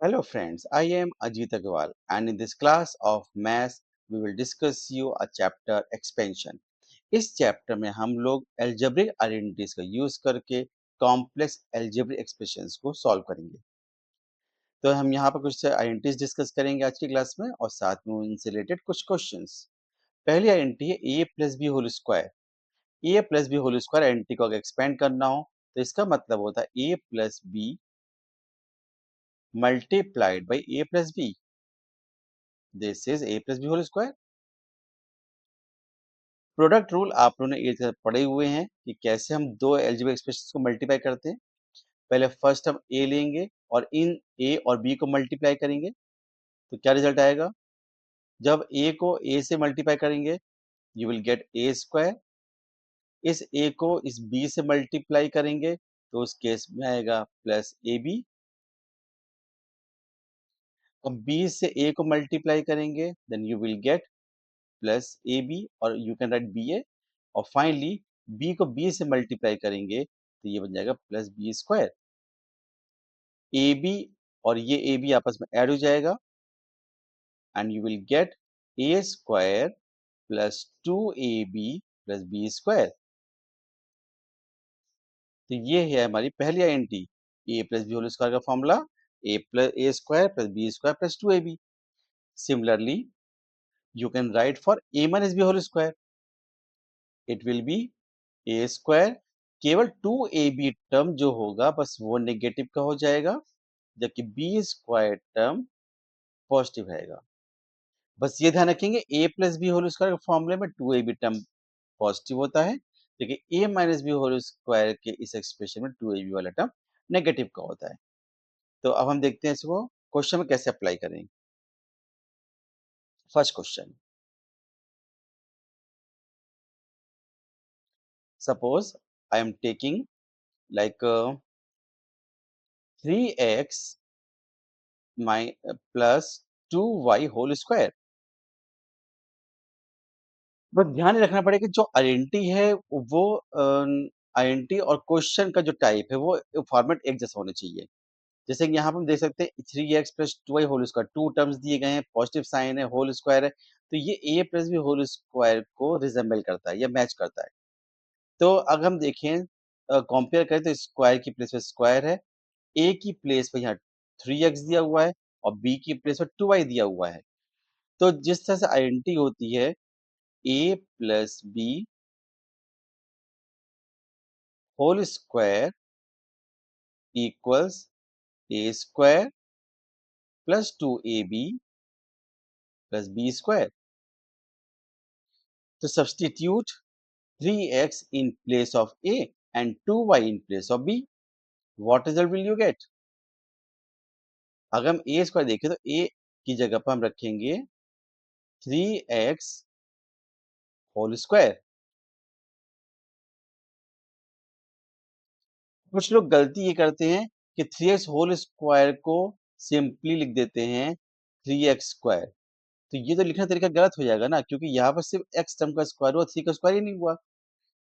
Hello friends, I am Ajit Agarwal and in this class of Maths we will discuss you a chapter expansion. इस chapter में हम लोग algebraic identities का use करके complex algebraic expressions को solve करेंगे। तो हम यहाँ पर कुछ आइडेंटिटीज डिस्कस करेंगे आज की क्लास में और साथ में उनसे रिलेटेड कुछ क्वेश्चंस। पहली आइडेंटिटी है a plus B whole square. a plus B whole square identity को अगर एक्सपेंड करना हो तो इसका मतलब होता है a plus B multiplied by a plus B. This is a plus B whole square. Product rule आप लोगों ने ये पढ़े हुए हैं कि कैसे हम दो एल्जेब्रिक एक्सप्रेशंस को मल्टीप्लाई करते हैं। पहले फर्स्ट हम ए लेंगे और इन ए और बी को मल्टीप्लाई करेंगे तो क्या रिजल्ट आएगा। जब ए को ए से मल्टीप्लाई करेंगे you will get A square. इस ए को इस बी से मल्टीप्लाई करेंगे तो उस केस में आएगा प्लस ए बी। और बी से ए को मल्टीप्लाई करेंगे then you will get plus A B और you can write B A. और फाइनली बी को बी से मल्टीप्लाई करेंगे तो ये बन जाएगा plus B square. A B और ये ए बी आपस में ऐड हो जाएगा and you will get A square plus two A B plus B square. तो ये है हमारी पहली identity A plus B whole square का formula A plus A square plus B square plus two A B. Similarly you can write for A minus B whole square it will be A square. केवल two A B term जो होगा बस वो negative का हो जाएगा जबकि B square term positive रहेगा। बस ये ध्यान रखेंगे A plus B whole square के फॉर्मूले में two A B term positive होता है लेकिन A minus B whole square के इस एक्सप्रेशन में टू ए बी वाला टर्म नेगेटिव का होता है। तो अब हम देखते हैं इसको क्वेश्चन में कैसे अप्लाई करें। First question, suppose I am taking like 3x माइ प्लस 2y होल स्क्वायर। बस ध्यान ये रखना पड़ेगा कि जो आइडेंटिटी है वो आइडेंटिटी और क्वेश्चन का जो टाइप है वो फॉर्मेट एक जैसा होना चाहिए। जैसे कि यहाँ पर हम देख सकते हैं 3x plus 2y whole square, two terms दिए गए हैं, पॉजिटिव साइन है, होल स्क्वायर है, तो ये a plus B whole square को रिजेंबल करता है या मैच करता है। तो अगर हम देखें कंपेयर करें तो स्क्वायर की प्लेस पे स्क्वायर है, a की प्लेस पे यहाँ 3x दिया हुआ है और b की प्लेस पे 2y दिया हुआ है। तो जिस तरह से आइडेंटिटी होती है a plus B whole square equals a square plus 2ab plus b square. तो substitute 3x in place of a and 2y in place of b. What result will you get? अगर हम a square देखें तो a की जगह पर हम रखेंगे 3x होल स्क्वायर। कुछ लोग गलती ये करते हैं कि 3x होल स्क्वायर को सिंपली लिख देते हैं 3x स्क्वायर। तो ये तो लिखना तरीका गलत हो जाएगा ना, क्योंकि यहाँ पर सिर्फ x टर्म का स्क्वायर हुआ, 3 का स्क्वायर ही नहीं हुआ।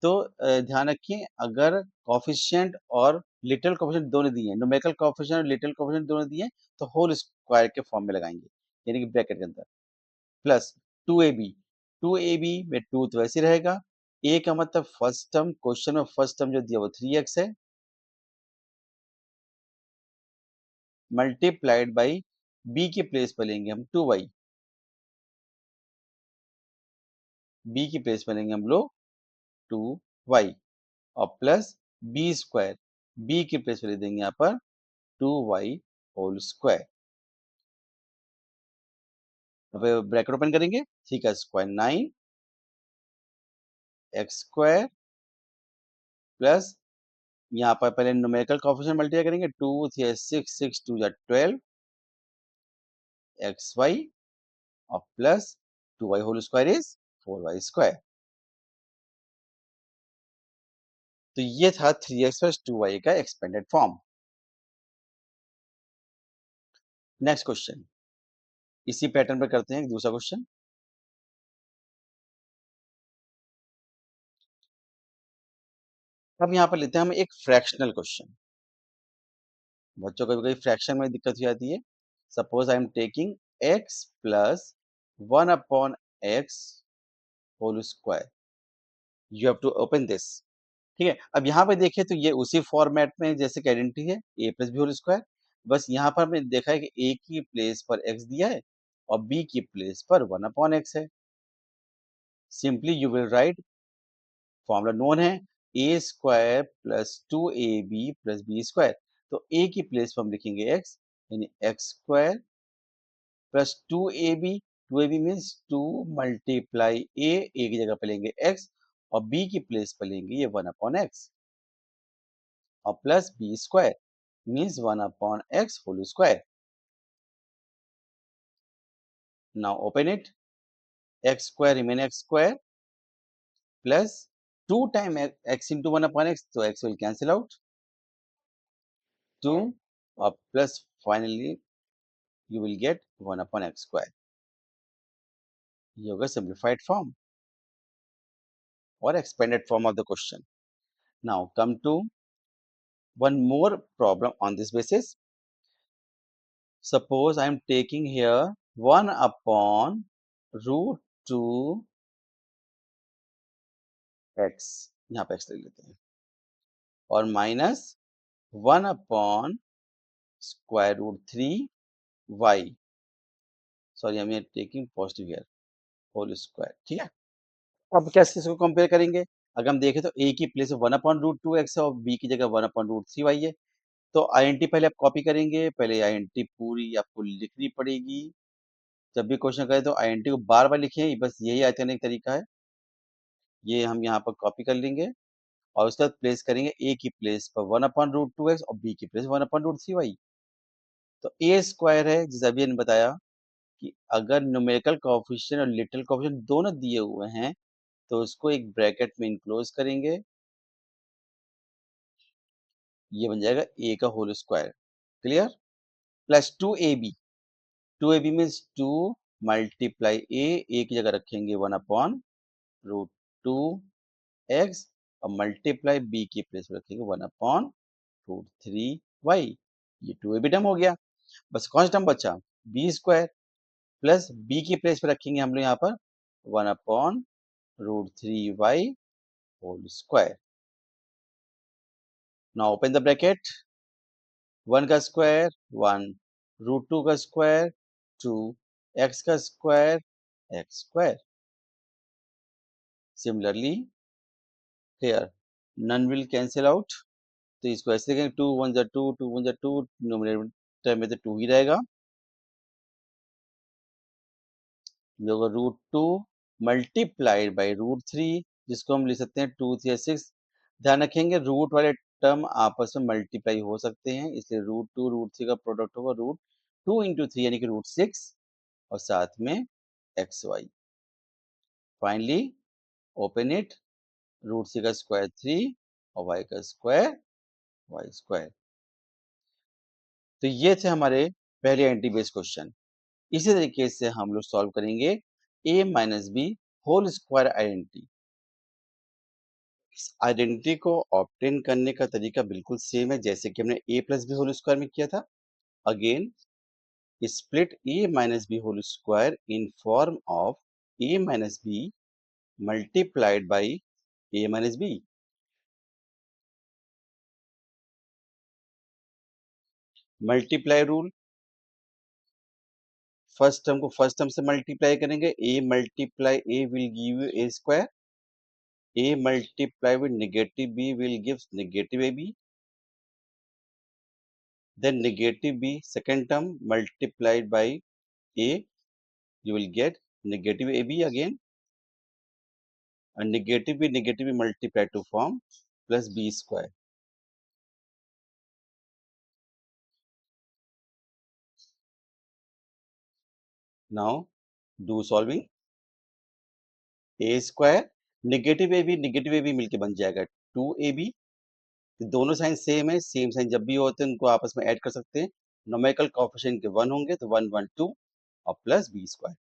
तो ध्यान रखिए अगर कॉफिशिएंट और लिटिल कॉफिशिएंट दोनों दिए हैं, न्यूमेरिकल कॉफिशिएंट और लिटिल कॉफिशिएंट दोनों दिए हैं, तो होल स्क्वायर के फॉर्म में लगाएंगे यानी कि ब्रैकेट के अंदर प्लस 2ab। 2ab में 2 तो वैसे ही रहेगा। a का मतलब फर्स्ट टर्म, क्वेश्चन में फर्स्ट टर्म जो दिया वो 3x है, मल्टीप्लाइड बाई b की प्लेस पर लेंगे हम 2y, b की प्लेस पर लेंगे हम लोग 2y और प्लस b स्क्वायर, b की प्लेस पर ले देंगे यहाँ पर 2y होल स्क्वायर। अब ब्रैकेट ओपन करेंगे, 3 का स्क्वायर 9 एक्स स्क्वायर प्लस यहाँ पर पहले न्यूमेरिकल कोएफिशिएंट मल्टीप्लाई करेंगे, 2 3 6 6 2 जा 12 एक्स वाई और plus 2y whole square is 4y square. तो ये था 3x प्लस 2y का एक्सपेंडेड फॉर्म। नेक्स्ट क्वेश्चन इसी पैटर्न पर करते हैं दूसरा क्वेश्चन। अब यहाँ पर लेते हैं हम एक फ्रैक्शनल क्वेश्चन। बच्चों को कभी फ्रैक्शन में दिक्कत हो जाती है Suppose I am taking x plus 1 upon x whole square. You have to open this. ठीक है, अब यहाँ पे देखें तो ये उसी फॉर्मेट में जैसे कि आइडेंटिटी है a plus B whole square. बस यहाँ पर हमने देखा है कि a की प्लेस पर x दिया है और b की प्लेस पर 1 अपॉन x है। Simply you will write formula known है a square plus 2ab plus B square. तो a की प्लेस पर हम लिखेंगे x, यानी x square plus 2ab means 2 multiply a की जगह पे लेंगे x और b की प्लेस पर लेंगे ये 1 अपॉन x और plus B square means 1 upon x whole square. Now open it, x square remain x square plus 2 time x into 1 upon x, तो x विल कैंसिल आउट 2 और plus finally you will get 1 upon x square. ये होगा simplified form or expanded form of the question. Now come to one more problem on this basis. Suppose I am taking here 1 upon root 2 x, यहाँ पे x ले लेते हैं, और minus 1 upon square root 3 y, sorry I am taking positive here, whole square. ठीक है, अब कैसे इसको कंपेयर करेंगे? अगर हम देखें तो a की प्लेस 1 अपॉन रूट 2 x है और b की जगह 1 अपॉन रूट 3 y है। तो आईएनटी पहले आप कॉपी करेंगे, पहले आईएनटी पूरी आपको लिखनी पड़ेगी। जब भी क्वेश्चन करें तो आईएनटी को बार बार लिखें, बस यही याद करने का तरीका है। ये हम यहाँ पर कॉपी कर लेंगे और उसके बाद प्लेस करेंगे a की प्लेस पर 1 अपॉन रूट 2 एक्स और b की प्लेस 1 अपॉन रूट 3 वाई। तो a स्क्वायर है, जैसे अभी मैंने बताया कि अगर न्यूमेरिकल कोएफिशिएंट और लिटरल कोएफिशिएंट दोनों दिए हुए हैं तो उसको एक ब्रैकेट में इनक्लोज करेंगे, ये बन जाएगा a का whole square. Clear? Plus 2ab, 2ab means 2 multiply a की जगह रखेंगे 1 अपॉन रूट 2 एक्स और मल्टीप्लाई b की प्लेस में रखेंगे 1 अपॉन रूट 3 वाई। ये 2ab टर्म हो गया, बस कौन सा टर्म बचा? b स्क्वायर प्लस b की प्लेस पे रखेंगे हम लोग यहाँ पर 1 upon root 3 Y whole square. Now open the bracket, 1 का स्क्वायर 1, रूट 2 का स्क्वायर 2, एक्स का square X square. Similarly here none will cancel out, तो इसको ऐसे करेंगे 2 1 जा 2, 2 1 जा 2, न्यूमरेटर में तो 2 ही रहेगा। ये होगा रूट 2 मल्टीप्लाइड बाई रूट 3, जिसको हम लिख सकते हैं 2 3 6। ध्यान रखेंगे रूट वाले टर्म आपस में मल्टीप्लाई हो सकते हैं, इसलिए रूट 2 रूट 3 का प्रोडक्ट होगा रूट 2 इंटू 3 यानी कि रूट 6 और साथ में X Y. Finally open it, root 3 का स्क्वायर 3 और वाई का स्क्वायर वाई स्क्वायर। तो ये थे हमारे पहले एंटी बेस क्वेश्चन। इसी तरीके से हम लोग सॉल्व करेंगे a minus B whole square identity. इस आइडेंटिटी को ऑब्टेन करने का तरीका बिल्कुल सेम है जैसे कि हमने a plus B whole square में किया था। Again split a minus B whole square in form of a minus B multiplied by a minus B. Multiply rule, first term को फर्स्ट टर्म से मल्टीप्लाई करेंगे, a multiply a will give you a square, a multiply with negative b will give negative ab, then negative b second term multiplied by a, you will get negative ab again, and negative b multiplied to form plus b square. Now do solving, a square negative A B मिलके बन जाएगा 2ab। दोनों sign same है, same sign जब भी होते हैं उनको आपस में ऐड कर सकते हैं। नोमेरिकल कोएफिशिएंट के 1 होंगे तो 1 1 2 और प्लस बी स्क्वायर।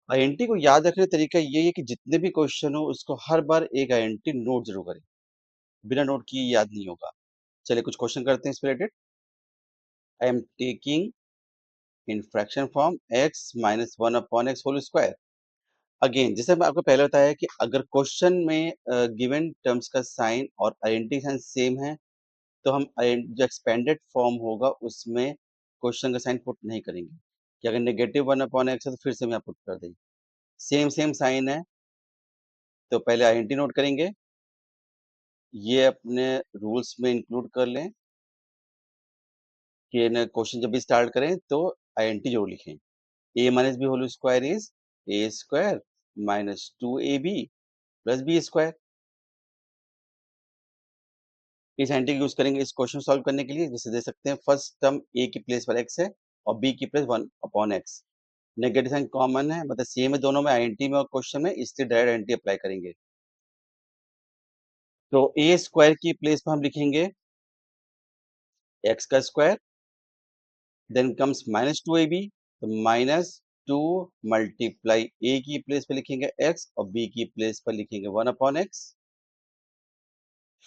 आईएनटी को याद रखने का तरीका ये है कि जितने भी क्वेश्चन हो उसको हर बार एक आईएनटी नोट जरूर करें, बिना नोट किए याद नहीं होगा। चलिए कुछ क्वेश्चन करते हैं इस related. I am taking in fraction form x minus one upon X whole square. Again जैसे मैं आपको पहले बताया कि अगर क्वेश्चन में गिवन टर्म्स का साइन और आइडेंटिटी साइन सेम है तो हम जो एक्सपेंडेड फॉर्म होगा उसमें क्वेश्चन का साइन पुट नहीं करेंगे, कि अगर नेगेटिव वन अपॉन एक्स है तो फिर से हम यहाँ पुट कर देंगे। सेम सेम साइन है तो पहले आइडेंटिटी नोट करेंगे, ये अपने रूल्स में इंक्लूड कर लें कि क्वेश्चन जब भी स्टार्ट करें तो आइडेंटिटी जरूर लिखें। A minus B whole square is A square minus two A B plus B square. इस आइडेंटिटी यूज करेंगे इस क्वेश्चन सॉल्व करने के लिए। जैसे दे सकते हैं फर्स्ट टर्म ए की प्लेस पर एक्स है और बी की place one upon X. Negative sign common है, मतलब सेम है दोनों में, आइडेंटिटी में और क्वेश्चन में, इसलिए डायरेक्ट आइडेंटिटी अप्लाई करेंगे। तो ए स्क्वायर की प्लेस पर हम लिखेंगे एक्स का square, then comes minus two A B, तो माइनस टू मल्टीप्लाई ए की प्लेस पे लिखेंगे एक्स और बी की प्लेस पर लिखेंगे one upon X.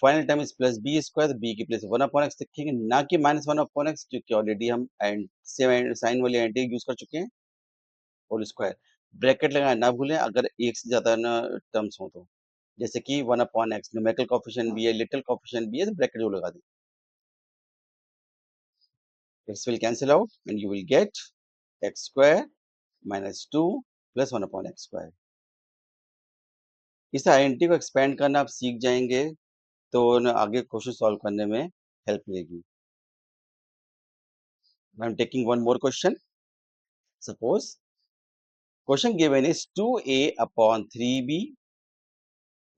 Final term is plus B square, B की प्लेस वन अपॉन एक्स लिखेंगे, ना कि माइनस वन अपॉन एक्स, क्योंकि ऑलरेडी हम सेम साइन वाली आइडेंटिटी यूज कर चुके हैं। होल स्क्वायर ब्रैकेट लगाना ना भूलें अगर एक से ज्यादा ना टर्म्स हो तो, जैसे कि one upon x numerical coefficient भी है, लिटिल कोएफिशिएंट भी है, तो ब्रैकेट जो लगा दें। This will cancel out and you will get x square minus 2 plus 1 upon x square. इस आइडेंटिटी को एक्सपेंड करना आप सीख जाएंगे तो न आगे क्वेश्चन सॉल्व करने में हेल्प मिलेगी। I am taking one more question. Suppose question given is 2a upon 3b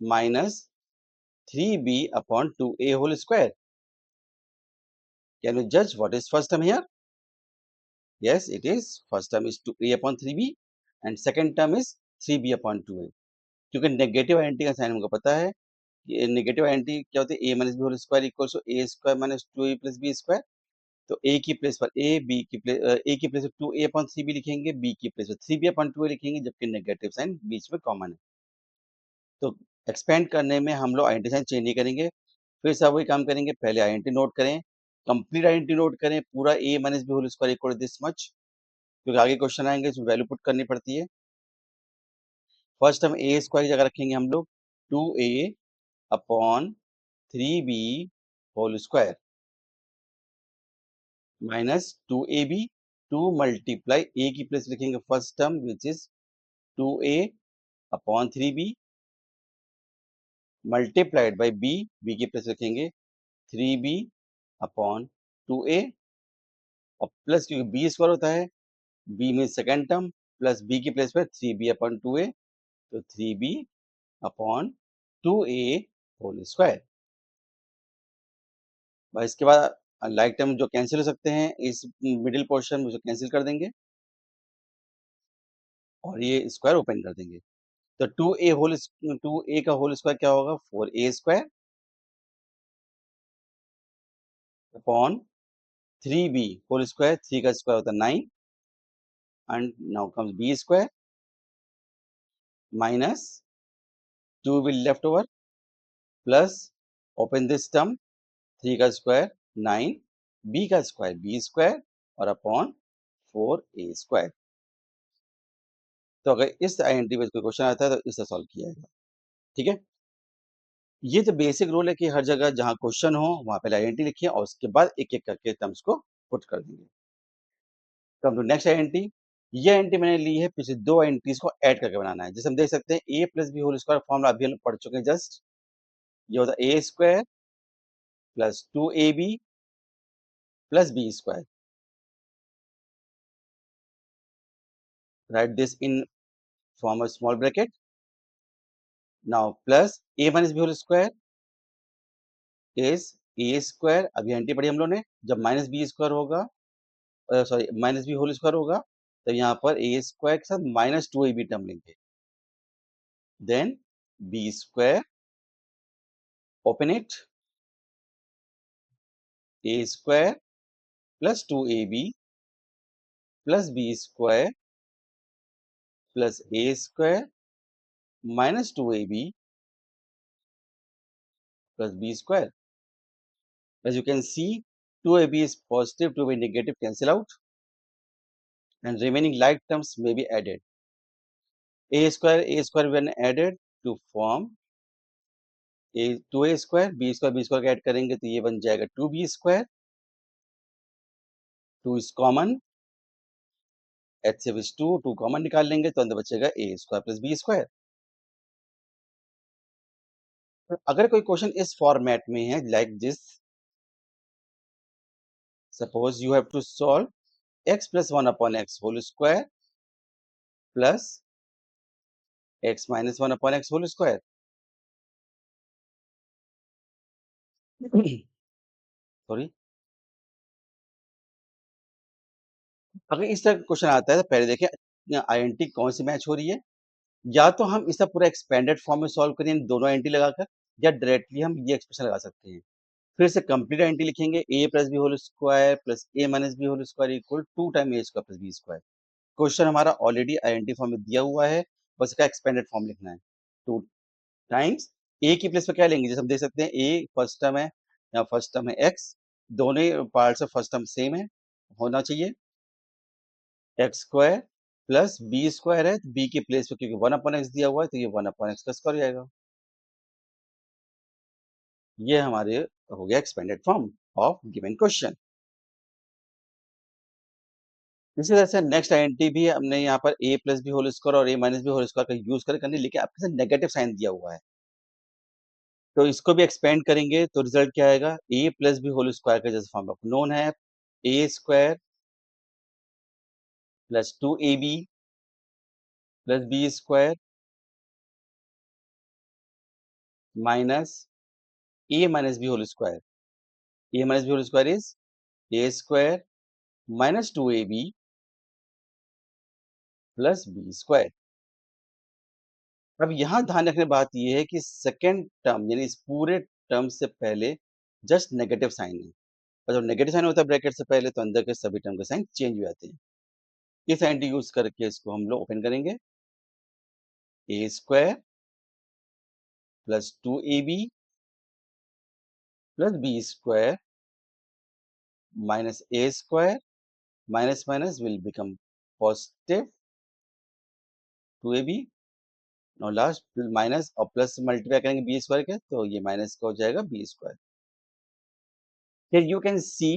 minus 3b upon 2a whole square. Can you judge what is first term here? Yes, it is. First term is 2a upon 3b and second term is 3b upon 2a. क्योंकि negative identity का sign हमको पता है, ये negative identity क्या होती है, A minus B whole square equals to A square minus two A plus B square. तो ए की प्लेस पर ए की प्लेस पर two A upon three B लिखेंगे, बी की प्लेस पर three B upon two A लिखेंगे, जबकि नेगेटिव साइन बीच में कॉमन है। तो एक्सपेंड करने में हम लोग आइडेंटिटी साइन चेंज नहीं करेंगे, फिर से वही काम करेंगे, पहले आइडेंटिटी नोट करें, कंप्लीट आइडेंटिटी नोट करें, पूरा A minus B whole square equal this much, क्योंकि आगे क्वेश्चन आएंगे इसमें वैल्यू पुट करनी पड़ती है। फर्स्ट हम ए स्क्वायर की जगह रखेंगे हम लोग two A upon three B whole square minus two A B, to multiply A की प्लेस लिखेंगे first term which is two A upon three B multiplied by B, B की प्लेस लिखेंगे three B upon two A और plus क्योंकि B square होता है B में second term plus B की प्लेस पर three B upon two A, तो three B upon two A whole square. बस इसके बाद लाइक टर्म जो कैंसिल हो सकते हैं इस मिडिल पोर्शन में कैंसिल कर देंगे और ये स्क्वायर ओपन कर देंगे। तो टू ए का होल स्क्वायर क्या होगा, four A square upon three B whole square, three का स्क्वायर होता है nine, and now comes B square minus two will left over plus open this term, three का स्क्वायर नाइन, बी का square B square और upon four A square. तो अगर इस identity पे कोई क्वेश्चन आता है तो इसे सॉल्व किया जाएगा। ठीक है, ये तो बेसिक रूल है कि हर जगह जहां क्वेश्चन हो वहां पहले आइडेंटिटी लिखिए और उसके बाद एक एक करके टर्म्स को पुट कर देंगे। कम टू नेक्स्ट आइडेंटिटी, ये आइडेंटिटी मैंने ली है पिछले दो आइडेंटिटीज को ऐड करके बनाना है। जैसे हम देख सकते हैं A plus B whole square formula अभी हम लोग पढ़ चुके हैं जस्ट, ये होता है A square plus two A B plus B square. Right this in form of small bracket, now plus A minus B whole square is A square, अभी आइडेंटिटी पढ़ी हम लोग ने, जब माइनस बी स्क्वायर होगा sorry minus B whole square होगा तो यहाँ पर ए स्क्वायर के साथ minus two A B term लेंगे, then B square open it, A square plus two A B plus B square plus A square minus two A B plus B square. As you can see, 2ab is positive, 2ab negative, cancel out, and remaining like terms may be added. A square when added to form a 2a square, b square add करेंगे तो ये बन जाएगा 2b square, 2 is common, HCF is 2 common निकाल लेंगे तो अंदर बचेगा a square plus b square. अगर कोई क्वेश्चन इस फॉर्मेट में है like this, suppose you have to solve x plus 1 upon x whole square plus x minus 1 upon x whole square. Sorry, अगर इस तरह का क्वेश्चन आता है तो पहले देखें आईएनटी कौन सी मैच हो रही है, या तो हम इसका पूरा एक्सपेंडेड फॉर्म में सॉल्व करें दोनों आईएनटी लगाकर, या डायरेक्टली हम ये एक्सप्रेशन लगा सकते हैं. फिर से कंप्लीट आईएनटी लिखेंगे a plus B whole square plus a minus B whole square equal 2 time a square plus B square. Question हमारा ऑलरेडी आईएनटी फॉर्म में दिया हुआ है, बस इसका एक्सपेंडेड फॉर्म लिखना है. 2 टाइम्स a की प्लेस पे क्या लेंगे, जैसे हम देख सकते हैं a फर्स्ट टर्म है या फर्स्ट टर्म है x, दोनों parts of first term same है होना चाहिए. X square plus B square है तो बी की प्लेस पे क्योंकि 1 अपॉन एक्स दिया हुआ है तो ये 1 अपॉन एक्स का स्क्वायर जाएगा. ये हमारे हो गया expanded form of given question. इसी तरह से नेक्स्ट आईएनटी भी हमने यहाँ पर a plus B whole square और a minus B whole square का यूज करके, लेकिन आपके साथ नेगेटिव साइन दिया हुआ है तो इसको भी एक्सपेंड करेंगे तो रिजल्ट क्या आएगा, a plus B whole square का जैसे फॉर्म आपको नोन है, a square plus 2ab plus B square minus a minus B whole square. a minus B whole square is a square minus 2ab plus B square. अब यहाँ ध्यान रखने बात यह है कि सेकेंड टर्म यानी इस पूरे टर्म से पहले जस्ट नेगेटिव साइन है, और जब नेगेटिव साइन होता है ब्रैकेट से पहले तो अंदर के सभी टर्म के साइन चेंज हो जाते हैं. ये साइन यूज करके इसको हम लोग ओपन करेंगे, a square plus 2ab plus B square minus a square minus minus will become positive 2ab. और लास्ट माइनस और प्लस मल्टीप्लाई करेंगे बी स्क्वायर के तो ये माइनस का हो जाएगा b square. Here you can see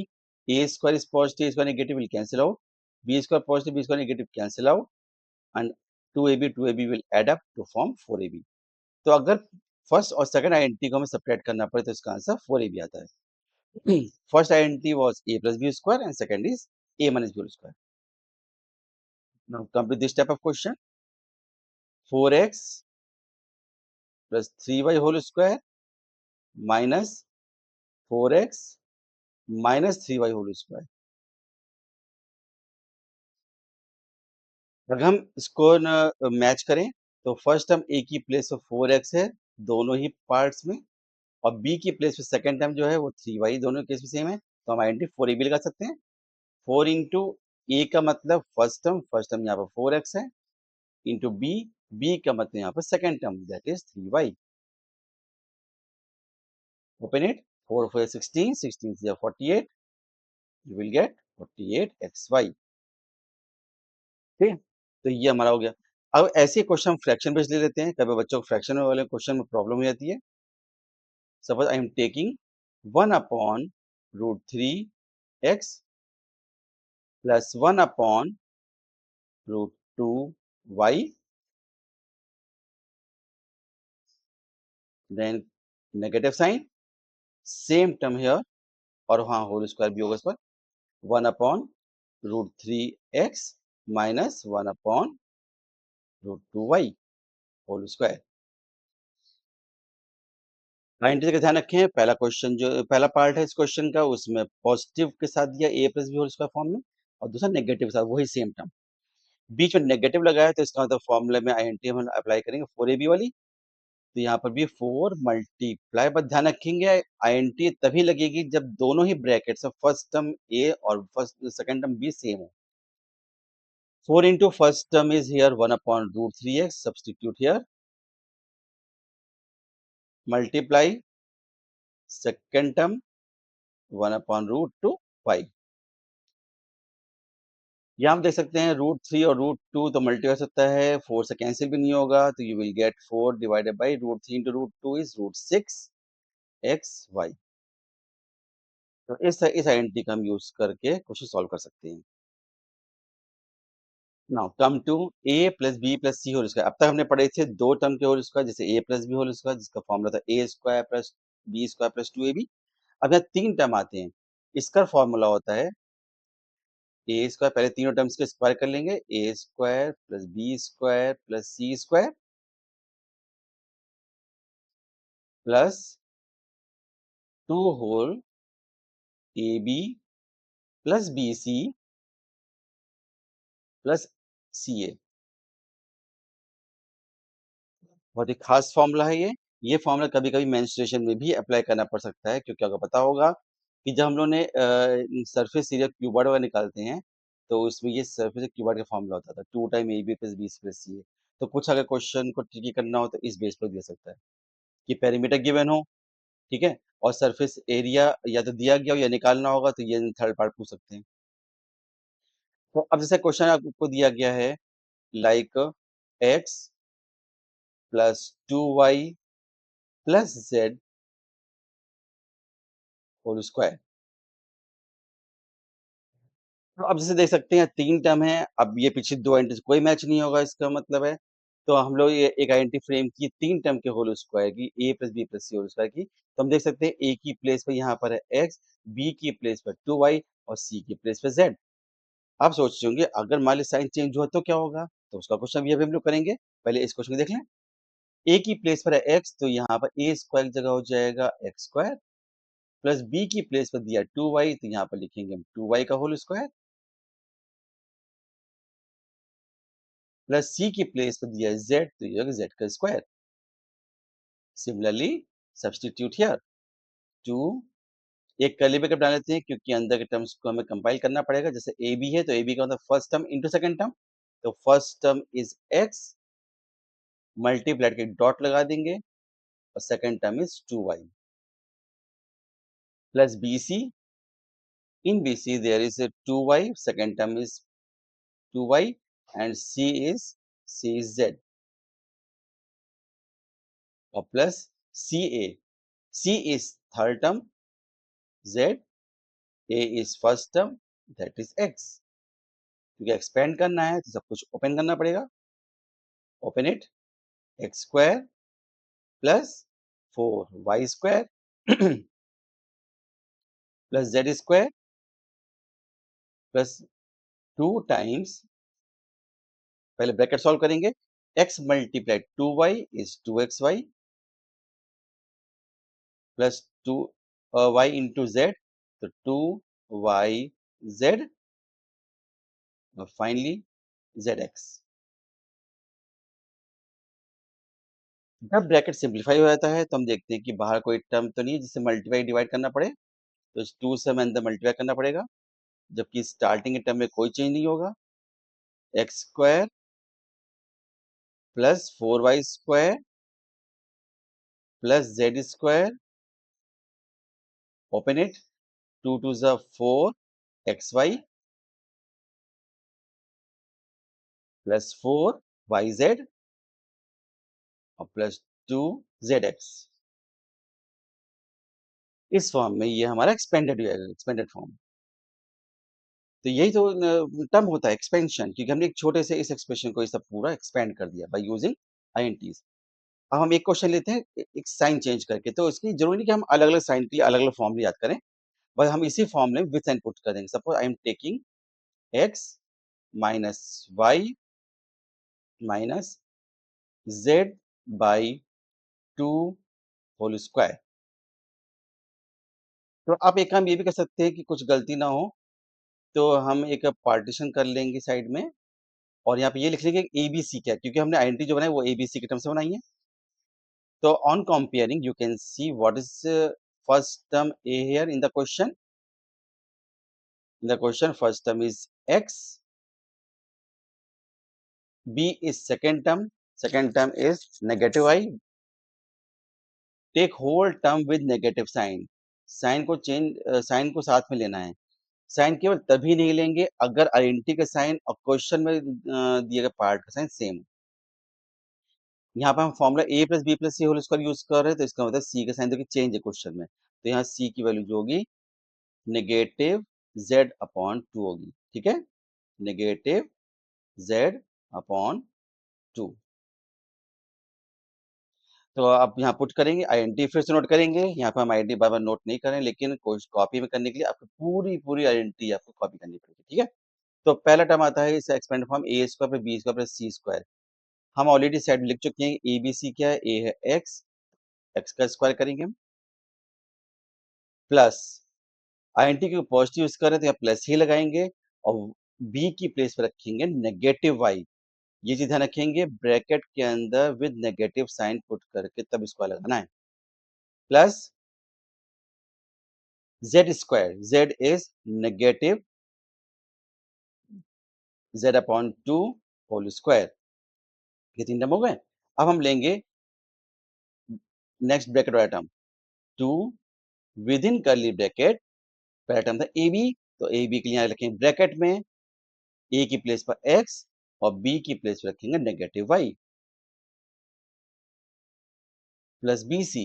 a square is positive, a square negative will cancel out, b square positive, b square negative cancel out, and 2ab will add up to form 4ab. तो अगर first और second identity को हमें separate करना पड़े तो इसका answer 4ab आता है. First identity was a plus b square and second is a minus b whole square. Now come to this type of question. 4x plus 3y whole square minus 4x minus 3y whole square. अगर हम इसको match करें तो first term a की place पे 4x है दोनों ही parts में, और b की प्लेस पे सेकेंड टर्म जो है वो 3y, दोनों केस में सेम है तो हम आइडेंटिटी 4ab लगा सकते हैं. 4 इंटू a का मतलब फर्स्ट टर्म यहाँ पर 4x है, इंटू b का मतलब यहाँ पर second term that is 3y. Open it, 4 4 16, 16 से 48, यू विल गेट 48xy. ठीक है, तो ये हमारा हो गया. अब ऐसे क्वेश्चन हम फ्रैक्शन बेस्ड ले लेते हैं, कभी बच्चों को फ्रैक्शन वाले क्वेश्चन में प्रॉब्लम हो जाती है. Suppose I am taking 1 upon root 3x plus 1 upon root 2y, then negative sign, same term here, और वहां होल स्क्वायर भी होगा इस पर, 1 upon root 3x minus 1 upon root 2y whole square. Identity का ध्यान रखें, पहला क्वेश्चन जो पहला पार्ट है इस क्वेश्चन का उसमें पॉजिटिव के साथ दिया a plus B whole square form में, और दूसरा नेगेटिव के साथ वही सेम टर्म. बीच में नेगेटिव लगाया तो इसका मतलब फॉर्मूले में आईएनटी हम अप्लाई करेंगे 4ab वाली, तो यहाँ पर भी 4 मल्टीप्लाई, बस ध्यान रखेंगे आईएनटी तभी लगेगी जब दोनों ही ब्रैकेट्स में फर्स्ट टर्म a और first second term b same हो. 4 into first term is here 1 upon root 3x, substitute here, multiply second term 1/√2y। यहाँ हम देख सकते हैं √3 और √2 तो मल्टीप्लाई हो सकता है, 4 से कैंसिल भी नहीं होगा, तो you will gate 4 divided by √3 into √2 is √6xy। तो इस आइडेंटिटी का हम यूज करके क्वेश्चन सॉल्व कर सकते हैं। Now come to a plus b plus c whole square. अब तक हमने पढ़े थे दो टर्म के होल स्क्वायर, जैसे a plus B whole square जिसका फॉर्मूला था a square plus B square plus 2ab। अब यहाँ तीन टर्म आते हैं, इसका फॉर्मूला होता है ए स्क्वायर। पहले तीनों टर्म्स के स्क्वायर कर लेंगे, A square plus B square plus C square plus 2 whole A B plus B C plus C A. बहुत ही खास फॉर्मूला है ये फॉर्मूला कभी कभी मेंस्ट्रुएशन में भी अप्लाई करना पड़ सकता है, क्योंकि आपको पता होगा कि जब हम लोग ने सरफेस एरिया क्यूबॉइड वगैरह निकालते हैं तो उसमें ये सरफेस क्यूबॉइड का फॉर्मूला होता था 2 time A B plus B C plus C A. तो कुछ अगर क्वेश्चन को ट्रिकी करना हो तो इस बेस पर दे सकता है कि पेरीमीटर गिवन हो, ठीक है, और सरफेस एरिया या तो दिया गया हो या निकालना होगा, तो ये थर्ड पार्ट पूछ सकते हैं। तो अब जैसे क्वेश्चन आपको दिया गया है like x plus 2y plus z whole square. तो अब जैसे देख सकते हैं तीन टर्म है, अब ये पीछे दो आइडेंटिटी कोई मैच नहीं होगा, इसका मतलब है तो हम लोग ये एक आइडेंटिटी फ्रेम की तीन टर्म के होल स्क्वायर की a plus b plus c whole square की, तो हम देख सकते हैं a की प्लेस पर यहाँ पर है x, b की प्लेस पर 2y और c की प्लेस पर z। आप सोच रहे होंगे अगर मान ली साइन चेंज हुआ तो क्या होगा, तो उसका क्वेश्चन भी अभी हम लोग करेंगे। पहले इस क्वेश्चन को देख लें। a की प्लेस पर है x, तो यहाँ पर a स्क्वायर की जगह हो जाएगा एक्स स्क्वायर, प्लस b की प्लेस पर दिया 2y, तो यहाँ पर लिखेंगे हम 2y का होल स्क्वायर, प्लस c की प्लेस पर दिया z, तो ये z का स्क्वायर। सिमिलरली सब्स्टिट्यूट हियर 2, एक कर्ली ब्रैकेट डाल लेते हैं क्योंकि अंदर के टर्म्स को हमें कंपाइल करना पड़ेगा। जैसे ए बी है तो ए बी का मतलब first term into second term, तो first term is X multiplied के डॉट लगा देंगे और second term is 2y plus B C. In B C there is 2y, second term is 2y and c is z और plus C A, c is third term, z a is first term, that is x। क्योंकि expand करना है तो सब कुछ open करना पड़ेगा। Open it, x square plus 4y square plus z square plus 2 times, पहले ब्रैकेट सॉल्व करेंगे, x multiply 2y is 2xy plus 2y into Z, तो 2yz और फाइनली zx। जब ब्रैकेट सिंप्लीफाई हो जाता है तो हम देखते हैं कि बाहर कोई टर्म तो नहीं है जिसे मल्टीप्लाई डिवाइड करना पड़े, तो इस 2 से हमें अंदर मल्टीप्लाई करना पड़ेगा, जबकि स्टार्टिंग के टर्म में कोई चेंज नहीं होगा। X square plus 4y square plus z square, open it, 2 2 ज़ा 4 xy प्लस 4yz और प्लस 2zx। इस फॉर्म में ये हमारा एक्सपेंडेड फॉर्म। तो यही तो टर्म होता है एक्सपेंशन, क्योंकि हमने एक छोटे से इस एक्सप्रेशन को ये सब पूरा एक्सपेंड कर दिया बाय यूजिंग आईएनटीज। अब हम एक क्वेश्चन लेते हैं एक साइन चेंज करके, तो इसकी जरूरी नहीं कि हम अलग अलग साइन के लिए अलग अलग फॉर्मूले याद करें, बस हम इसी फॉर्मूले में विथ साइन पुट कर देंगे। Suppose I am taking x minus y minus z by 2 whole square. तो आप एक काम ये भी कर सकते हैं कि कुछ गलती ना हो तो हम एक पार्टीशन कर लेंगे साइड में, और यहाँ पे ये लिख लेंगे ए बी सी क्या है, क्योंकि हमने आइडेंटिटी जो बनाई वो ए बी सी के टर्म से बनाई है। तो on comparing you can see what is first term a here in the question. In the question first term is x, b is second term is negative I, take whole term with negative sign, sign को साथ में लेना है। Sign केवल तभी नहीं लेंगे अगर आइडेंटिटी का साइन और क्वेश्चन में दिए गए पार्ट का साइन सेम। यहाँ पे हम formula A plus b plus c whole square use कर रहे हैं, तो इसका मतलब सी का साइन देखिए चेंज है क्वेश्चन में, तो यहाँ सी की वैल्यू जो होगी नेगेटिव जेड अपॉन टू होगी। ठीक है, नेगेटिव जेड अपॉन टू। तो आप यहाँ पुट करेंगे, आइडेंटिटी फिर से नोट करेंगे। यहाँ पे हम आइडेंटिटी बार बार नोट नहीं करें, लेकिन कॉपी में करने के लिए आपको पूरी पूरी आइडेंटिटी आपको कॉपी करनी पड़ेगी। ठीक है, तो पहला टर्म आता है इस expand form A square plus B square plus C square. हम ऑलरेडी साइड लिख चुके हैं, ए बी सी क्या है, ए है एक्स, एक्स का स्क्वायर करेंगे हम, प्लस आइडेंटिटी को पॉजिटिव यूज कर रहे हैं तो यहाँ प्लस ही लगाएंगे, और बी की प्लेस पे रखेंगे नेगेटिव वाई। ये चीज ध्यान रखेंगे, ब्रैकेट के अंदर विद नेगेटिव साइन पुट करके तब इसको लगाना है, plus z square, z is negative Z upon two whole square. ये तीन टर्म हो गए। अब हम लेंगे नेक्स्ट ब्रैकेट वाला term, to within curly bracket, पहला टर्म था ए बी, तो ए बी के लिए यहाँ रखेंगे ब्रैकेट में, ए की प्लेस पर एक्स और बी की प्लेस पर रखेंगे negative y, plus B c,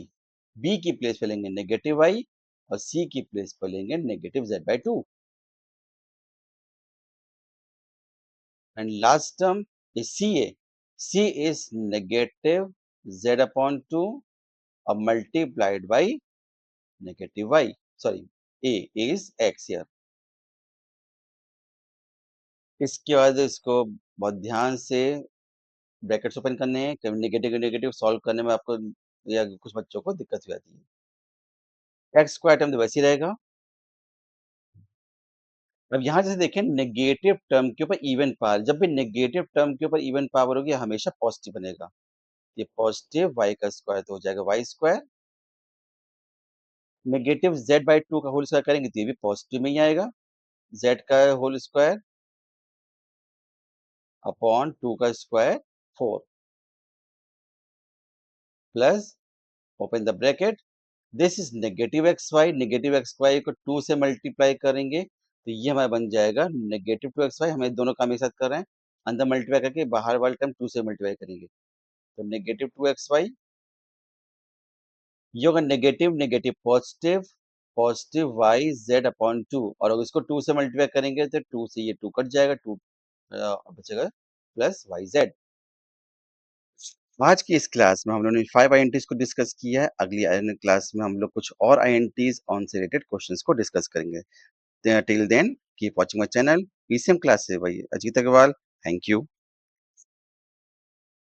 b की प्लेस पे लेंगे नेगेटिव वाई और सी की प्लेस पर लेंगे negative Z by two. And last term is C A, C is negative Z upon two और multiplied by negative Y, sorry A is X here. इसके बाद इसको बहुत ध्यान से ब्रैकेट्स ओपन करने हैं, कभी नेगेटिव नेगेटिव सॉल्व करने में आपको या कुछ बच्चों को दिक्कत हो जाती है। एक्स स्क्वायर टर्म तो वैसे ही रहेगा। अब यहाँ जैसे देखें नेगेटिव टर्म के ऊपर इवन पावर, जब भी नेगेटिव टर्म के ऊपर इवन पावर होगी हमेशा पॉजिटिव बनेगा। ये पॉजिटिव वाई का स्क्वायर तो हो जाएगा y square, negative Z by two का होल स्क्वायर करेंगे तो ये भी पॉजिटिव में ही आएगा, जेड का होल स्क्वायर अपॉन टू का square four, plus open the bracket, this is negative x y को टू से मल्टीप्लाई करेंगे तो ये हमारा बन जाएगा नेगेटिव टू एक्स वाई। हमें दोनों काम एक साथ कर रहे हैं, अंदर मल्टीप्लाई करके बाहर वाले टाइम टू से मल्टीप्लाई करेंगे, तो नेगेटिव टू एक्स वाई, ये होगा negative negative positive, positive y z upon two, और अगर इसको टू से मल्टीप्लाई करेंगे तो टू से ये टू कट जाएगा, टू बचेगा प्लस वाई जेड। आज की इस क्लास में हम लोगों ने 5 INTs को डिस्कस किया है। अगली क्लास में हम लोग कुछ और INTs ऑन से रिलेटेड क्वेश्चंस को डिस्कस करेंगे। Till then keep watching my channel PCM class से भाई अजीत अग्रवाल। Thank you.